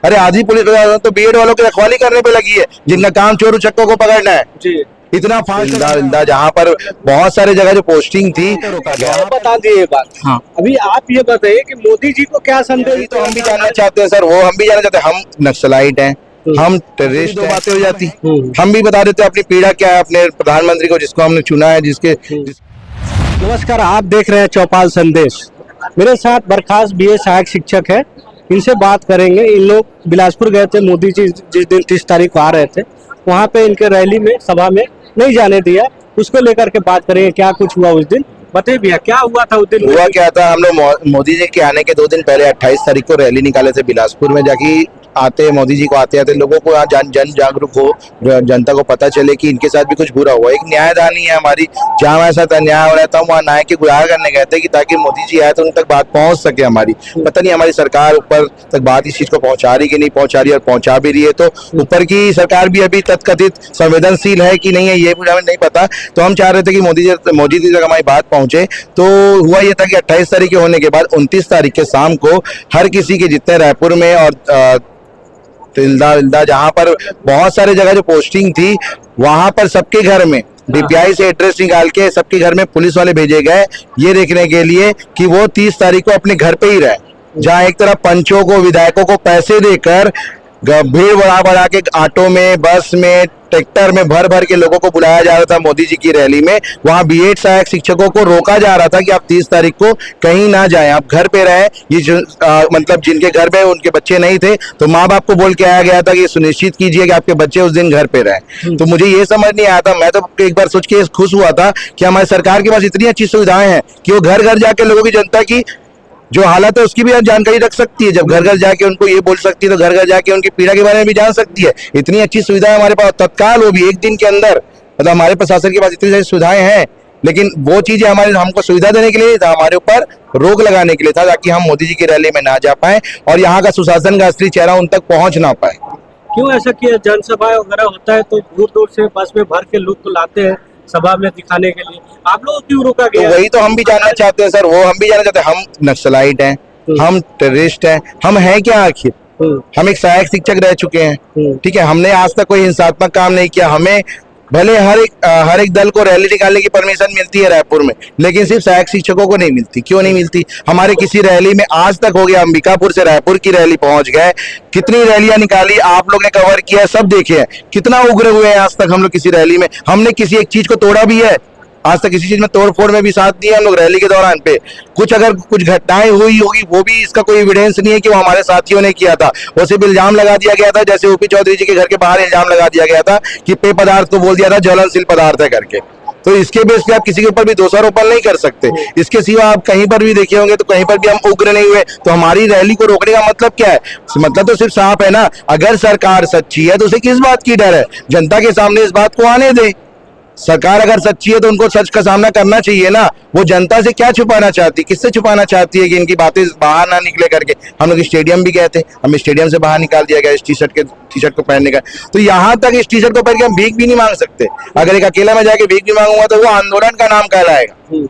अरे आधी पुलिस प्रशासन तो बीएड वालों की रखवाली करने पे लगी है, जिनका काम चोर उचक्कों को पकड़ना है जी। इतना फास्ट जहाँ पर बहुत सारे जगह जो पोस्टिंग थी रोका गया। बता दिए ये बात। हाँ, अभी आप ये बताइए कि मोदी जी को क्या संदेश तो हम भी जानना चाहते हैं सर, वो हम भी जानना चाहते हैं। हम नक्सलाइट हैं, हम टेररिस्ट, दो बातें हो जाती। हम भी बता देते हैं अपनी पीड़ा क्या है अपने प्रधानमंत्री को, जिसको हमने चुना है, जिसके नमस्कार, आप देख रहे हैं चौपाल संदेश। मेरे साथ बर्खास्त बीए सहायक शिक्षक है, इनसे बात करेंगे। इन लोग बिलासपुर गए थे, मोदी जी जिस दिन 30 तारीख को आ रहे थे, वहाँ पे इनके रैली में, सभा में नहीं जाने दिया, उसको लेकर के बात करेंगे क्या कुछ हुआ उस दिन। बताइए भैया, क्या हुआ था उस दिन? हुआ क्या था, हम लोग मोदी जी के आने के 2 दिन पहले 28 तारीख को रैली निकाले थे बिलासपुर में, जाके आते मोदी जी को आते लोगों को यहाँ जन जागरूक हो, जनता को पता चले कि इनके साथ भी कुछ बुरा हुआ। एक न्यायदानी है हमारी, जहाँ हमारे साथ अन्याय हो रहा था वहाँ न्याय की गुहार करने गए थे कि ताकि मोदी जी आए तो उन तक बात पहुंच सके हमारी। पता नहीं हमारी सरकार ऊपर तक बात इस चीज को पहुंचा रही कि नहीं पहुंचा रही, और पहुंचा भी रही है तो ऊपर की सरकार भी अभी तथकथित संवेदनशील है कि नहीं है ये हमें नहीं पता। तो हम चाह रहे थे कि मोदी जी तक हमारी बात पहुंचे। तो हुआ ये था कि 28 तारीख के होने के बाद 29 तारीख के शाम को हर किसी के जितने रायपुर में और तिल्दा जहाँ पर बहुत सारे जगह जो पोस्टिंग थी, वहां पर सबके घर में डीपीआई से एड्रेस निकाल के सबके घर में पुलिस वाले भेजे गए, ये देखने के लिए कि वो 30 तारीख को अपने घर पे ही रहे। जहाँ एक तरफ पंचों को, विधायकों को पैसे देकर भीड़ बढ़ा के ऑटो में, बस में, ट्रैक्टर में भर के लोगों को बुलाया जा रहा था मोदी जी की रैली में, वहां बीएड सहायक शिक्षकों को रोका जा रहा था कि आप 30 तारीख को कहीं ना जाएं, आप घर पे रहें। ये मतलब जिनके घर में उनके बच्चे नहीं थे तो माँ बाप को बोल के आया गया था कि सुनिश्चित कीजिए कि आपके बच्चे उस दिन घर पे रहें। तो मुझे ये समझ नहीं आया था, मैं तो एक बार सोच के खुश हुआ था कि हमारी सरकार के पास इतनी अच्छी सुविधाएं हैं कि वो घर घर जाके लोगों की, जनता की जो हालत है उसकी भी जानकारी रख सकती है। जब घर घर जाके उनको ये बोल सकती है तो घर घर जाके उनकी पीड़ा के बारे में भी जान सकती है। इतनी अच्छी सुविधा है हमारे पास, तत्काल, वो भी 1 दिन के अंदर। मतलब हमारे प्रशासन के पास इतनी सारी सुविधाएं हैं, लेकिन वो चीजें हमको सुविधा देने के लिए था, हमारे ऊपर रोक लगाने के लिए था, ताकि हम मोदी जी की रैली में ना जा पाए और यहाँ का सुशासन का असली चेहरा उन तक पहुंच ना पाए। क्यों ऐसा किया? जनसभा वगैरह होता है तो दूर दूर से बस में भर के लोग को लाते हैं सभा में दिखाने के लिए, आप लोग क्यों रोका गया? तो वही तो हम भी जानना चाहते हैं सर, वो हम भी जानना चाहते हैं। हम नक्सलाइट हैं, हम टेररिस्ट हैं, हम हैं क्या आखिर? हम एक सहायक शिक्षक रह चुके हैं, ठीक है, हमने आज तक कोई हिंसात्मक काम नहीं किया। हमें भले हर एक दल को रैली निकालने की परमिशन मिलती है रायपुर में, लेकिन सिर्फ सहायक शिक्षकों को नहीं मिलती। क्यों नहीं मिलती? हमारे किसी रैली में आज तक हो गया, अंबिकापुर से रायपुर की रैली पहुंच गए, कितनी रैलियां निकाली, आप लोग ने कवर किया, सब देखे हैं, कितना उग्र हुए हैं आज तक हम लोग किसी रैली में। हमने किसी एक चीज को तोड़ा भी है? आज तक किसी चीज में तोड़ फोड़ में भी साथ दिया हम लोग रैली के दौरान पे? अगर कुछ घटनाएं हुई होगी वो भी इसका कोई एविडेंस नहीं है कि वो हमारे साथियों ने किया था। वो सिर्फ इल्जाम लगा दिया गया था, जैसे ओपी चौधरी जी के घर के बाहर इल्जाम लगा दिया गया था कि पेय पदार्थ को बोल दिया था ज्वलनशील पदार्थ है करके। तो इसके बेस पे आप किसी के ऊपर भी दोषारोपण नहीं कर सकते। इसके सिवा आप कहीं पर भी देखे होंगे तो कहीं पर भी हम उग्र नहीं हुए। तो हमारी रैली को रोकने का मतलब क्या है? मतलब तो सिर्फ साफ है ना, अगर सरकार सच्ची है तो उसे किस बात की डर है? जनता के सामने इस बात को आने दे। सरकार अगर सच्ची है तो उनको सच का सामना करना चाहिए ना। वो जनता से क्या छुपाना चाहती, किससे छुपाना चाहती है कि इनकी बातें बाहर ना निकले करके। हम लोग स्टेडियम भी गए थे, हमें स्टेडियम से बाहर निकाल दिया गया इस टी शर्ट को पहनने का। तो यहाँ तक इस टी शर्ट को पहन के हम भीख भी नहीं मांग सकते। अगर एक अकेला में जाके भीख भी मांगूंगा तो वो आंदोलन का नाम कहलाएगा।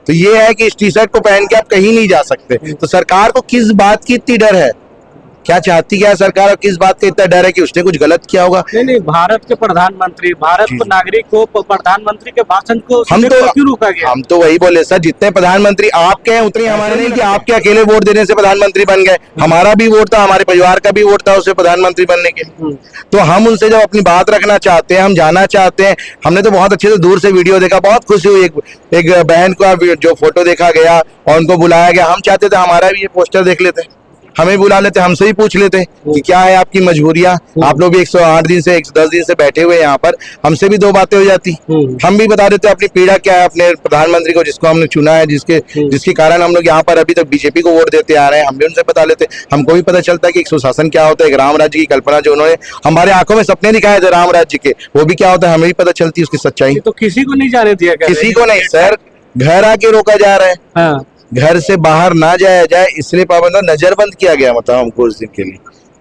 तो ये है कि इस टी शर्ट को पहन के आप कहीं नहीं जा सकते। तो सरकार को किस बात की इतनी डर है? क्या चाहती क्या सरकार, और किस बात का इतना डर है कि उसने कुछ गलत किया होगा? नहीं, भारत के प्रधानमंत्री, भारत को नागरिक को, प्रधानमंत्री के भाषण को क्यों रोका गया? हम तो वही बोले सर, जितने प्रधानमंत्री आपके हैं उतने हमारे नहीं कि आपके अकेले वोट देने से प्रधानमंत्री बन गए। हमारा भी वोट था, हमारे परिवार का भी वोट था उसे प्रधानमंत्री बनने के लिए। तो हम उनसे जब अपनी बात रखना चाहते हैं, हम जाना चाहते हैं। हमने तो बहुत अच्छे से दूर से वीडियो देखा, बहुत खुशी हुई। एक बहन का जो फोटो देखा गया और उनको बुलाया गया। हम चाहते थे हमारा भी ये पोस्टर देख लेते, हमें बुला लेते, हमसे ही पूछ लेते कि क्या है आपकी मजबूरियां। आप लोग भी 108 दिन से 110 दिन से बैठे हुए यहाँ पर, हमसे भी 2 बातें हो जाती। हम भी बता देते अपनी पीड़ा क्या है अपने प्रधानमंत्री को, जिसको हमने चुना है, जिसके कारण हम लोग यहाँ पर अभी तक बीजेपी को वोट देते आ रहे हैं। हम भी उनसे बता लेते, हमको भी पता चलता है कि एक सुशासन क्या होता है, एक राम राज्य की कल्पना जो उन्होंने हमारे आंखों में सपने दिखाए थे राम राज्य के, वो भी क्या होता है हमें भी पता चलती है उसकी सच्चाई। तो किसी को नहीं जाने दिया? किसी को नहीं सर, घर आके रोका जा रहा है। घर से बाहर ना जाया जाए इसलिए पाबंद, नजरबंद किया गया मतलब हमको उस दिन के लिए।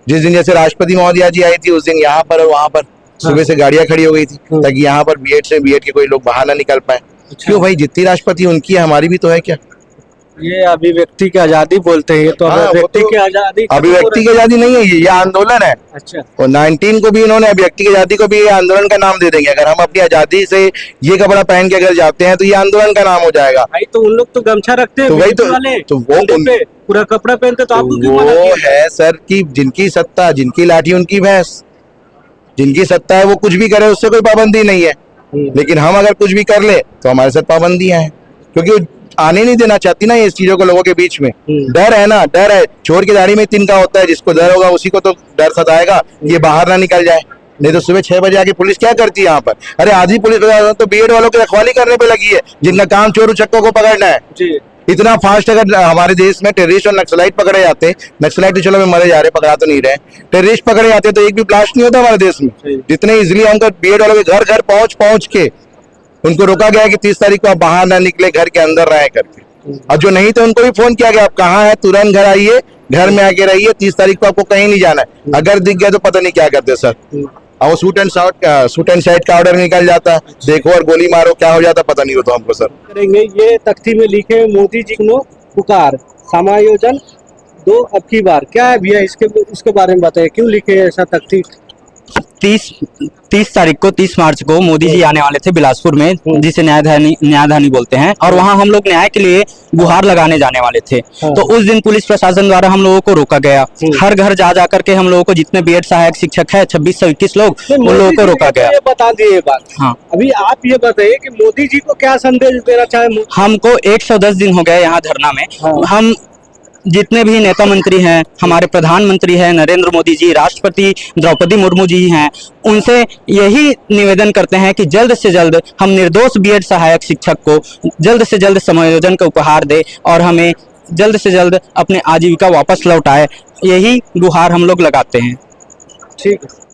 जिस दिन जैसे राष्ट्रपति महोदया जी आई थी उस दिन यहाँ पर और वहां पर सुबह से गाड़ियां खड़ी हो गई थी ताकि यहाँ पर बीएड के कोई लोग बाहर ना निकल पाए। क्यों भाई, जितनी राष्ट्रपति उनकी है, हमारी भी तो है क्या? ये अभिव्यक्ति की आजादी बोलते हैं, तो हाँ, वो अभिव्यक्ति तो की आजादी अभिव्यक्ति की आजादी नहीं है, ये आंदोलन है। अच्छा। और 19 को भी इन्होंने अभिव्यक्ति की आजादी को भी ये आंदोलन का नाम दे देंगे। अगर हम अपनी आजादी से ये कपड़ा पहन के अगर जाते हैं तो ये आंदोलन का नाम हो जाएगा। भाई तो उन लोग तो गमछा रखते हैं, तो वही बीजेपी वाले तो वो कंधे पे पूरा कपड़ा पहनते, तो आपको क्यों मना वो किया? है सर कि जिनकी सत्ता, जिनकी लाठी उनकी भैंस, जिनकी सत्ता है वो कुछ भी करे, उससे कोई पाबंदी नहीं है। लेकिन हम अगर कुछ भी कर ले तो हमारे साथ पाबंदियां हैं, क्योंकि वो आने नहीं देना चाहती ना ये इस चीजों को लोगों के बीच में। डर है ना, डर है। चोर की दाढ़ी में तिनका होता है, जिसको डर होगा उसी को तो डर सताएगा ये बाहर ना निकल जाए। नहीं तो सुबह 6 बजे आके पुलिस क्या करती है यहाँ पर? अरे आधी पुलिस तो बीएड वालों की रखवाली करने पे लगी है, जिनका काम चोर उचक्कों को पकड़ना है। जी। इतना फास्ट अगर हमारे देश में टेररिस्ट और नक्सलाइट पकड़े जाते, नक्सलाइट तो चलो में मरे जा रहे, पकड़ा तो नहीं रहे, टेररिस्ट पकड़े जाते तो एक भी ब्लास्ट नहीं होता हमारे देश में। जितने इजिली उनका बीएड वालों के घर घर पहुंच के उनको रोका गया कि 30 तारीख को आप बाहर ना निकले, घर के अंदर रहे करके। और जो नहीं थे उनको भी फोन किया गया, आप कहाँ है, तुरंत घर आइए, घर में आके रहिए, 30 तारीख को आपको कहीं नहीं जाना है। अगर दिख गया तो पता नहीं क्या करते सर। और वो सूट एंड शर्ट का ऑर्डर निकल जाता, देखो और गोली मारो, क्या हो जाता पता नहीं होता हमको सर। करेंगे ये तख्ती में लिखे मोदी जी को पुकार समायोजन 2 अब की बार, क्या है भैया इसके बारे में बताइए, क्यों लिखे ऐसा तख्ती? 30 तारीख को 30 मार्च को मोदी जी आने वाले थे बिलासपुर में, जिसे न्यायधानी बोलते हैं, और वहां हम लोग न्याय के लिए गुहार लगाने जाने वाले थे। तो उस दिन पुलिस प्रशासन द्वारा हम लोगों को रोका गया। हर घर जा करके हम लोगों को, जितने बीएड सहायक शिक्षक है 2621 लोग, उन लोगों को रोका गया। ये बता दिए ये बात। हाँ, अभी आप ये बताइए कि मोदी जी को क्या संदेश देना चाहे? हमको 110 दिन हो गए यहाँ धरना में। हम जितने भी नेता मंत्री हैं, हमारे प्रधानमंत्री हैं नरेंद्र मोदी जी, राष्ट्रपति द्रौपदी मुर्मू जी हैं, उनसे यही निवेदन करते हैं कि जल्द से जल्द हम निर्दोष बीएड सहायक शिक्षक को जल्द से जल्द समायोजन का उपहार दे और हमें जल्द से जल्द अपने आजीविका वापस लौटाए। यही गुहार हम लोग लगाते हैं। ठीक है।